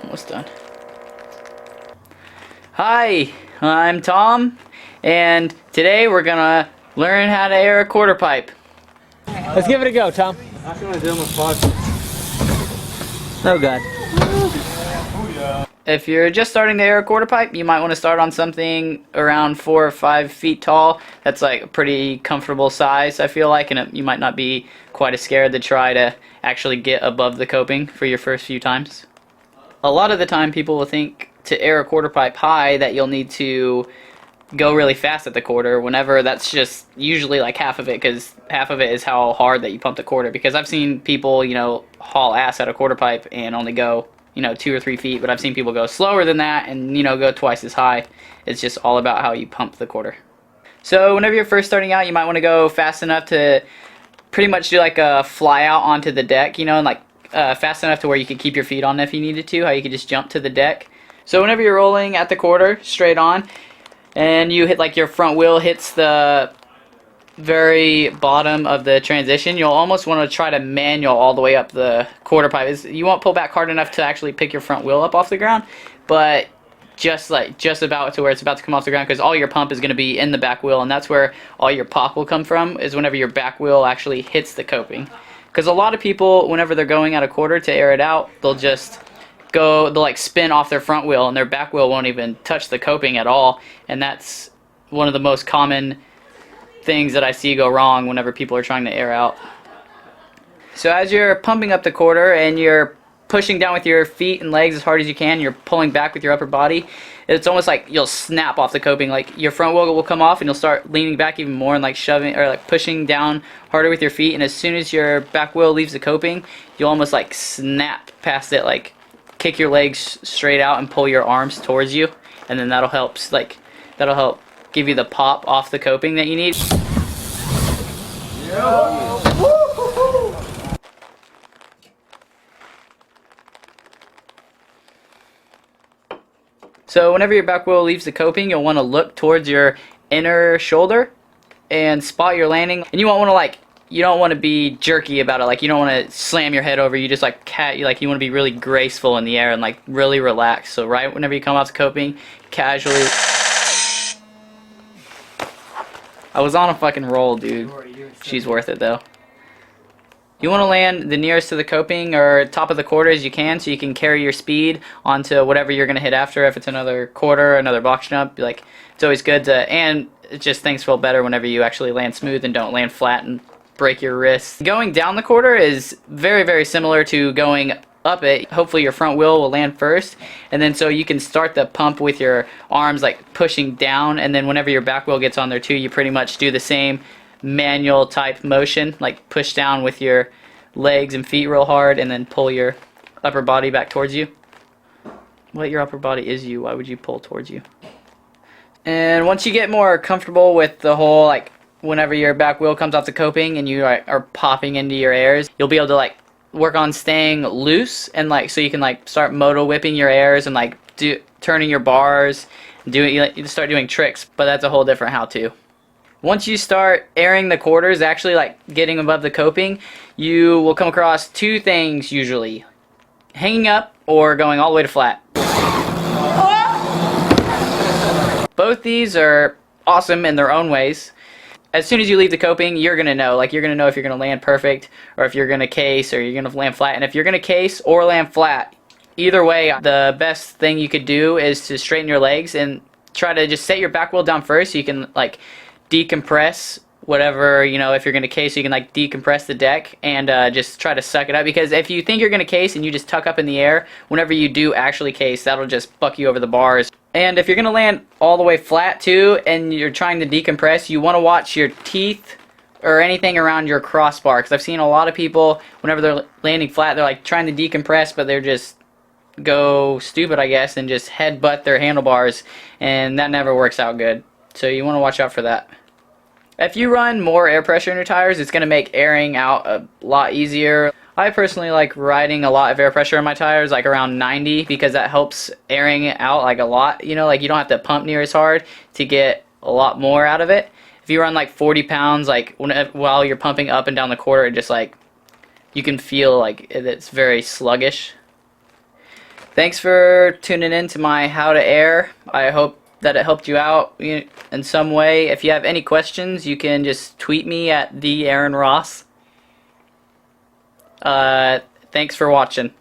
Almost done. Hi, I'm Tom, and today we're gonna learn how to air a quarter pipe. Let's give it a go, Tom. Oh god. If you're just starting to air a quarter pipe, you might want to start on something around 4 or 5 feet tall. That's like a pretty comfortable size, I feel like, and you might not be quite as scared to try to actually get above the coping for your first few times. A lot of the time people will think to air a quarter pipe high that you'll need to go really fast at the quarter, whenever that's just usually like half of it, because half of it is how hard that you pump the quarter. Because I've seen people, haul ass at a quarter pipe and only go 2 or 3 feet, but I've seen people go slower than that and go twice as high. It's just all about how you pump the quarter. So whenever you're first starting out, you might want to go fast enough to pretty much do like a fly out onto the deck, and like fast enough to where you could keep your feet on if you needed to, how you could just jump to the deck. So whenever you're rolling at the quarter straight on and you hit, like, your front wheel hits the very bottom of the transition, you'll almost want to try to manual all the way up the quarter pipe. You won't pull back hard enough to actually pick your front wheel up off the ground, but just about to where it's about to come off the ground, because all your pump is going to be in the back wheel, and that's where all your pop will come from, is whenever your back wheel actually hits the coping. Because a lot of people, whenever they're going at a quarter to air it out, they'll like spin off their front wheel and their back wheel won't even touch the coping at all, and that's one of the most common things that I see go wrong whenever people are trying to air out. So as you're pumping up the quarter and you're pushing down with your feet and legs as hard as you can, you're pulling back with your upper body, it's almost like you'll snap off the coping. Like your front wheel will come off and you'll start leaning back even more and like shoving or like pushing down harder with your feet, and as soon as your back wheel leaves the coping, you'll almost like snap past it, like kick your legs straight out and pull your arms towards you, and then that'll help give you the pop off the coping that you need. So whenever your back wheel leaves the coping, you'll want to look towards your inner shoulder and spot your landing. And you won't want to you don't want to be jerky about it. Like, you don't want to slam your head over. You just you want to be really graceful in the air and like really relaxed. So right whenever you come off the coping, casually. I was on a fucking roll, dude. She's worth it though. You want to land the nearest to the coping or top of the quarter as you can, so you can carry your speed onto whatever you're going to hit after. If it's another quarter, another box jump, it's always good to, and it just things feel better whenever you actually land smooth and don't land flat and break your wrist. Going down the quarter is very, very similar to going up it. Hopefully your front wheel will land first, and then so you can start the pump with your arms like pushing down, and then whenever your back wheel gets on there too, you pretty much do the same manual type motion, like push down with your legs and feet real hard and then pull your upper body back towards you. What, your upper body is you, why would you pull towards you? And once you get more comfortable with the whole, like, whenever your back wheel comes off the coping and you are popping into your airs, you'll be able to work on staying loose, and so you can start moto whipping your airs and turning your bars, you start doing tricks, but that's a whole different how-to. Once you start airing the quarters, actually getting above the coping, you will come across two things usually: hanging up or going all the way to flat. Both these are awesome in their own ways. As soon as you leave the coping, you're going to know. You're going to know if you're going to land perfect or if you're going to case or you're going to land flat. And if you're going to case or land flat, either way, the best thing you could do is to straighten your legs and try to just set your back wheel down first so you can decompress whatever, if you're going to case, you can decompress the deck and just try to suck it up. Because if you think you're going to case and you just tuck up in the air, whenever you do actually case, that'll just buck you over the bars. And if you're going to land all the way flat too and you're trying to decompress, you want to watch your teeth or anything around your crossbar, because I've seen a lot of people, whenever they're landing flat, they're trying to decompress, but they're just go stupid, I guess, and just headbutt their handlebars, and that never works out good. So you want to watch out for that. If you run more air pressure in your tires, it's going to make airing out a lot easier. I personally like riding a lot of air pressure in my tires, around 90, because that helps airing out a lot. You don't have to pump near as hard to get a lot more out of it. If you run 40 pounds, while you're pumping up and down the quarter, it just you can feel it's very sluggish. Thanks for tuning in to my How to Air. I hope that it helped you out in some way. If you have any questions, you can just tweet me at the Aaron Ross. Thanks for watching.